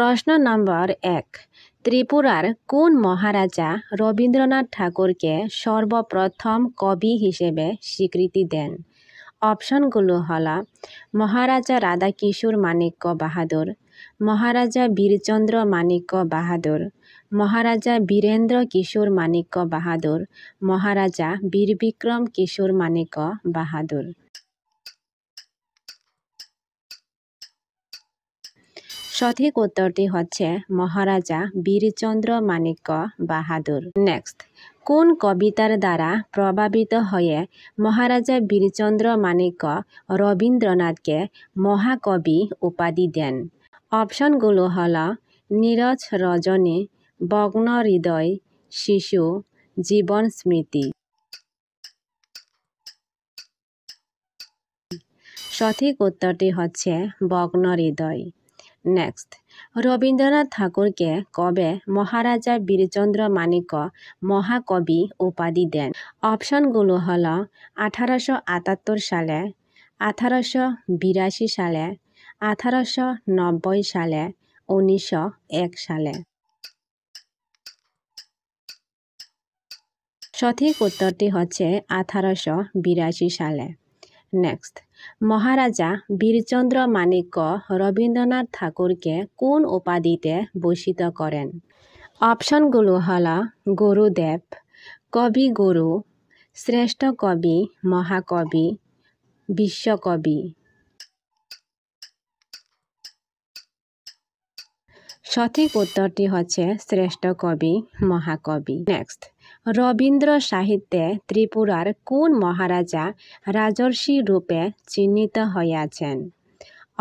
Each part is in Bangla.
প্রশ্ন নম্বর 1। ত্রিপুরার কোন মহারাজা রবীন্দ্রনাথ ঠাকুরকে সর্বপ্রথম কবি হিসেবে স্বীকৃতি দেন? অপশনগুলো হল মহারাজা রাধাকিশোর মাণিক্য বাহাদুর, মহারাজা বীরচন্দ্র মাণিক্য বাহাদুর, মহারাজা বীরেন্দ্র কিশোর মাণিক্য বাহাদুর, মহারাজা বীরবিক্রম কিশোর মাণিক্য বাহাদুর। সঠিক উত্তরটি হচ্ছে মহারাজা বীরচন্দ্র মাণিক্য বাহাদুর। নেক্সট, কোন কবিতার দ্বারা প্রভাবিত হয়ে মহারাজা বীরচন্দ্র মাণিক্য রবীন্দ্রনাথকে মহাকবি উপাধি দেন? অপশনগুলো হল নীরজ রজনী, ভগ্ন হৃদয়, শিশু, জীবন স্মৃতি। সঠিক উত্তরটি হচ্ছে ভগ্ন হৃদয়। নেক্সট, রবীন্দ্রনাথ ঠাকুরকে কবে মহারাজা বীরচন্দ্র মাণিক্য মহাকবি উপাধি দেন? অপশনগুলো হল 1878 সালে, 1882 সালে, 1890 সালে, 1901 সালে। সঠিক উত্তরটি হচ্ছে 1882 সালে। নেক্সট, মহারাজা বীরচন্দ্র মাণিক্য রবীন্দ্রনাথ ঠাকুরকে কোন উপাধিতে ভূষিত করেন? অপশনগুলো হল গুরুদেব, কবি গুরু, শ্রেষ্ঠ কবি, মহাকবি, বিশ্বকবি। সঠিক উত্তরটি হচ্ছে শ্রেষ্ঠ কবি, মহাকবি। নেক্সট, রবীন্দ্র সাহিত্যে ত্রিপুরার কোন মহারাজা রাজর্ষি রূপে চিহ্নিত হইয়াছেন?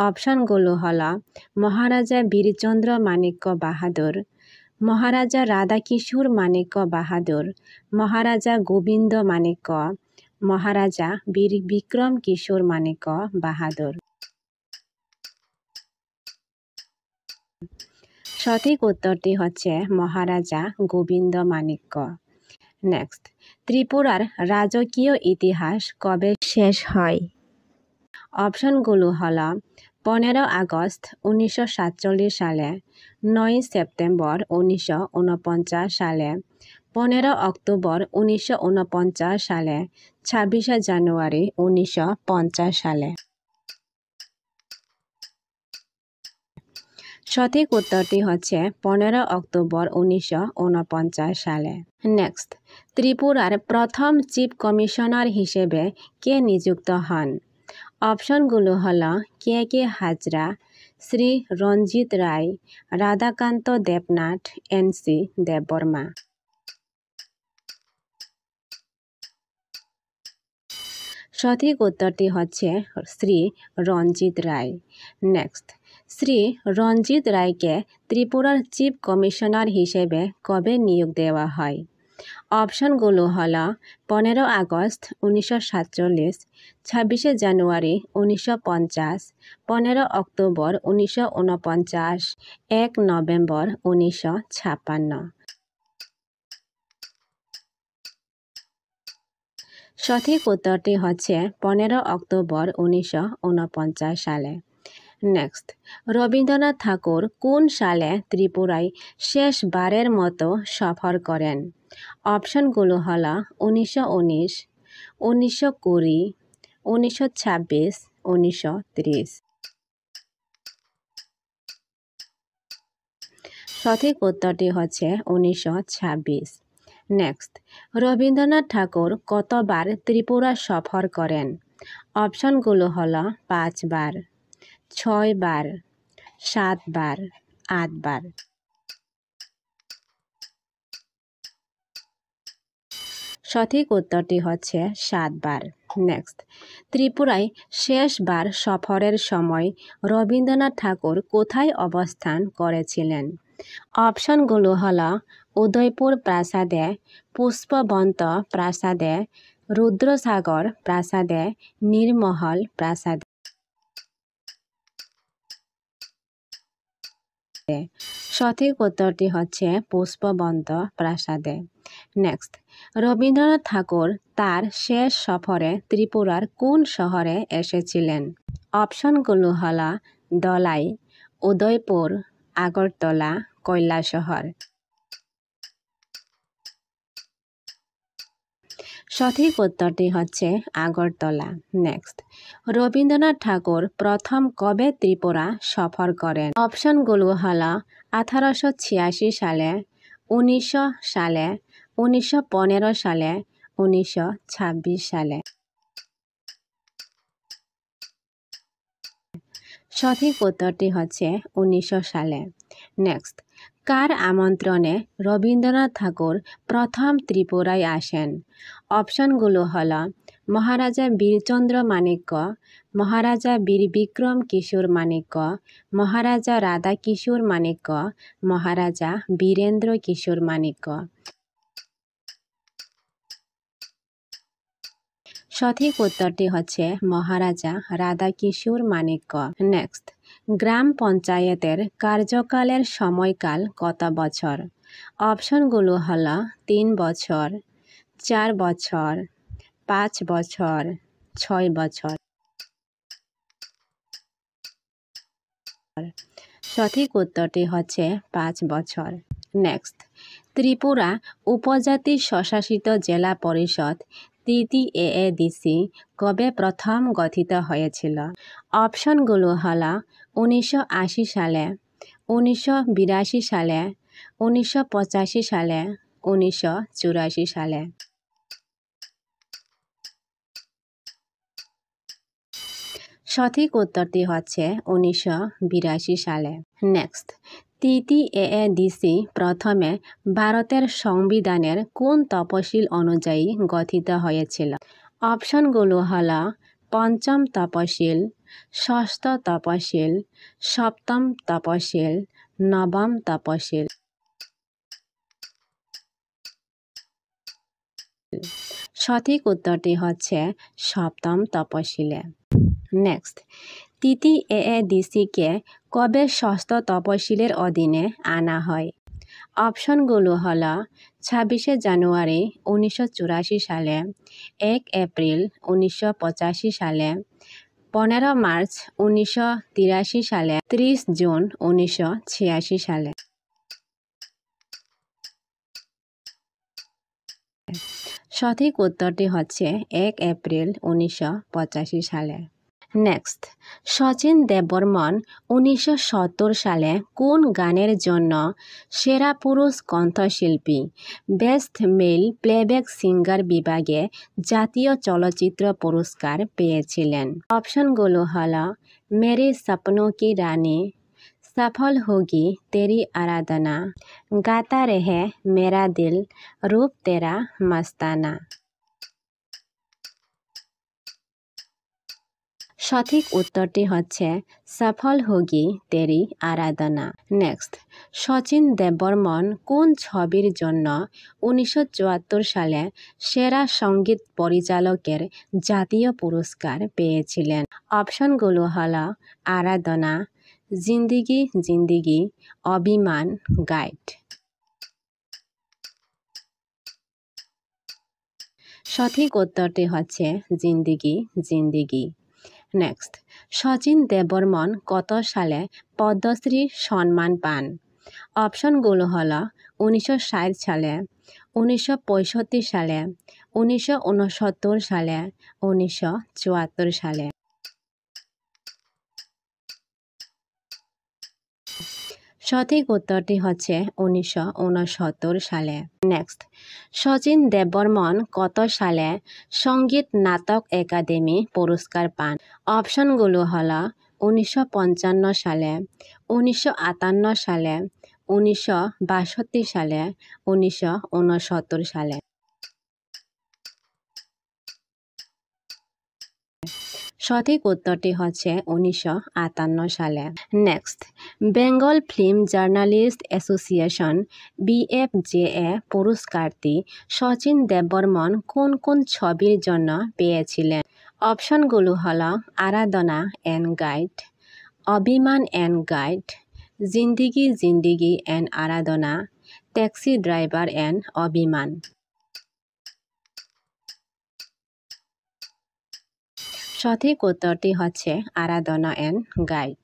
অপশনগুলো হল মহারাজা বীরচন্দ্র মাণিক্য বাহাদুর, মহারাজা রাধাকিশোর মাণিক্য বাহাদুর, মহারাজা গোবিন্দ মাণিক্য, মহারাজা বীরবিক্রম কিশোর মাণিক্য বাহাদুর। সঠিক উত্তরটি হচ্ছে মহারাজা গোবিন্দ মাণিক্য। নেক্সট, ত্রিপুরার রাজকীয় ইতিহাস কবে শেষ হয়? অপশনগুলো হল 15 আগস্ট 1947 সালে, 9 সেপ্টেম্বর 1949 সালে, 15 অক্টোবর 1949 সালে, 26 জানুয়ারি 1950 সালে। সঠিক উত্তরটি হচ্ছে 15 অক্টোবর 1949 সালে। নেক্সট, ত্রিপুরার প্রথম চিফ কমিশনার হিসেবে কে নিযুক্ত হন? অপশনগুলো হল কে কে হাজরা, শ্রী রঞ্জিত রায়, রাধাকান্ত দেবনাথ, NC দেববর্মা। সঠিক উত্তরটি হচ্ছে শ্রী রঞ্জিত রায়। নেক্সট, শ্রী রঞ্জিত রায়কে ত্রিপুরার চিফ কমিশনার হিসেবে কবে নিয়োগ দেওয়া হয়? অপশনগুলো হল 15 আগস্ট 1947, 26 জানুয়ারি 1950, 15 অক্টোবর 1949, 1 নভেম্বর 1956। সঠিক উত্তরটি হচ্ছে 15 অক্টোবর 1949 সালে। নেক্সট, রবীন্দ্রনাথ ঠাকুর কোন সালে ত্রিপুরায় শেষবারের মতো সফর করেন? অপশনগুলো হল 1919, 1920, 1926, 1930। সঠিক উত্তরটি হচ্ছে 1926। নেক্সট, রবীন্দ্রনাথ ঠাকুর কতবার ত্রিপুরা সফর করেন? অপশনগুলো হল 5 বার, 6 বার, 7 বার, 8 বার। সঠিক উত্তরটি হচ্ছে 7 বার। নেক্সট, ত্রিপুরায় শেষবার সফরের সময় রবীন্দ্রনাথ ঠাকুর কোথায় অবস্থান করেছিলেন? অপশনগুলো হল উদয়পুর প্রাসাদে, পুষ্পবন্ত প্রাসাদে, রুদ্রসাগর প্রাসাদে, নীরমহল প্রাসাদে। সঠিক উত্তরটি হচ্ছে পুষ্পবন্ত প্রাসাদে। নেক্সট, রবীন্দ্রনাথ ঠাকুর তার শেষ সফরে ত্রিপুরার কোন শহরে এসেছিলেন? অপশনগুলো হল দলাই, উদয়পুর, আগরতলা কৈলাসহর। সঠিক উত্তরটি হচ্ছে আগরতলা। নেক্সট, রবীন্দ্রনাথ ঠাকুর প্রথম কবে ত্রিপুরা সফর করেন? অপশনগুলো হলো 1886 সালে, 1900 সালে, 1915 সালে, 1926 সালে। সঠিক উত্তরটি হচ্ছে 1900 সালে। নেক্সট, কার আমন্ত্রণে রবীন্দ্রনাথ ঠাকুর প্রথম ত্রিপুরায় আসেন? অপশনগুলো হলো মহারাজা বীরচন্দ্র মাণিক্য, মহারাজা বীর বিক্রম কিশোর মাণিক্য, মহারাজা রাধা কিশোর মাণিক্য, মহারাজা বীরেন্দ্র কিশোর মাণিক্য। সঠিক উত্তরটি হচ্ছে মহারাজা রাধা কিশোর মাণিক্য। নেক্সট, গ্রাম পঞ্চায়েতের কার্যকালের সময়কাল কত বছর? অপশনগুলো হলো 3 বছর, 4 বছর, 5 বছর, 6 বছর। সঠিক উত্তরটি হচ্ছে 5 বছর। নেক্সট, ত্রিপুরা উপজাতি স্বশাসিত জেলা পরিষদ TTAADC কবে প্রথম গঠিত হয়েছিল? অপশনগুলো হলো 1980 সালে, 1982 সালে, 1985 সালে, 1984 সালে। সঠিক উত্তরটি হচ্ছে 1982 সালে। নেক্সট, TTAADC প্রথমে ভারতের সংবিধানের কোন তফসিল অনুযায়ী গঠিত হয়েছিল? অপশনগুলো হলো 5ম তফসিল, 6ষ্ঠ তফসিল, 7ম তফসিল, 9ম তফসিল। সঠিক উত্তরটি হচ্ছে 7ম তফসিলে। নেক্সট, TTAADC-কে কবে 6ষ্ঠ তফসিলের অধীনে আনা হয়? অপশনগুলো হলো 26 জানুয়ারি 1984 সালে, 1 এপ্রিল 1985 সালে, 15 মার্চ 1983 সালে, 30 জুন 1986 সালে। সঠিক উত্তরটি হচ্ছে 1 এপ্রিল 1985 সালে। নেক্সট, শচীন দেববর্মন 1970 সালে কোন গানের জন্য সেরা পুরুষ কণ্ঠশিল্পী বেস্ট মেল প্লেব্যাক সিঙ্গার বিভাগে জাতীয় চলচ্চিত্র পুরস্কার পেয়েছিলেন? অপশনগুলো হলো মেরি সপনো কি রানী, সফল হোগি তেরি আরাধনা, গাতা রেহে মেরা দিল, রূপ তেরা মস্তানা। সঠিক উত্তরটি হচ্ছে সফল হোগি তেরি আরাধনা। নেক্সট, শচীন দেববর্মন কোন ছবির জন্য 1974 সালে সেরা সঙ্গীত পরিচালকের জাতীয় পুরস্কার পেয়েছিলেন? অপশনগুলো হলো আরাধনা, জিন্দিগি জিন্দিগি, অভিমান, গাইড। সঠিক উত্তরটি হচ্ছে জিন্দিগি জিন্দিগি। নেক্সট, শচীন দেববর্মন কত সালে পদ্মশ্রী সম্মান পান? অপশনগুলো হলো 1960 সালে, 1965 সালে, 1969 সালে, 1974 সালে। সঠিক উত্তরটি হচ্ছে 1969 সালে। নেক্সট, শচীন দেববর্মন কত সালে সঙ্গীত নাটক একাডেমি পুরস্কার পান? অপশনগুলো হলো 1955 সালে, 1958 সালে, 1962 সালে, 1969 সালে। সঠিক উত্তরটি হচ্ছে 1958 সালে। Next, Bengal film journalist association BFJA পুরস্কারটি শচীন দেববর্মন কোন কোন ছবির জন্য পেয়েছিলেন? অপশনগুলো হলো আরাধনা অ্যান্ড গাইড, অভিমান অ্যান্ড গাইড, জিন্দিগি জিন্দিগি অ্যান্ড আরাধনা, ট্যাক্সি ড্রাইভার অ্যান্ড অভিমান। সঠিক উত্তরটি হচ্ছে আরাধনা অ্যান্ড গাইড।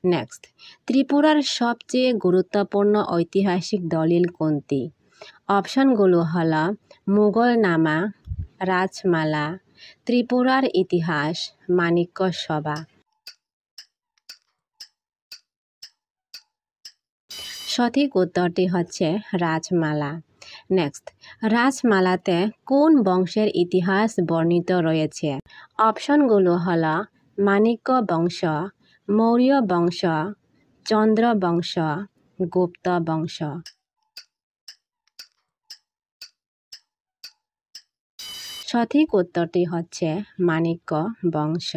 নেক্সট, ত্রিপুরার সবচেয়ে গুরুত্বপূর্ণ ঐতিহাসিক দলিল কোনটি? অপশনগুলো হলো মুঘলনামা, রাজমালা, ত্রিপুরার ইতিহাস, মাণিক্য সভা। সঠিক উত্তরটি হচ্ছে রাজমালা। নেক্সট, রাজমালাতে কোন বংশের ইতিহাস বর্ণিত রয়েছে? অপশনগুলো হলো মাণিক্য বংশ, মৌর্য বংশ, চন্দ্র বংশ, গুপ্ত বংশ। সঠিক উত্তরটি হচ্ছে মাণিক্য বংশ।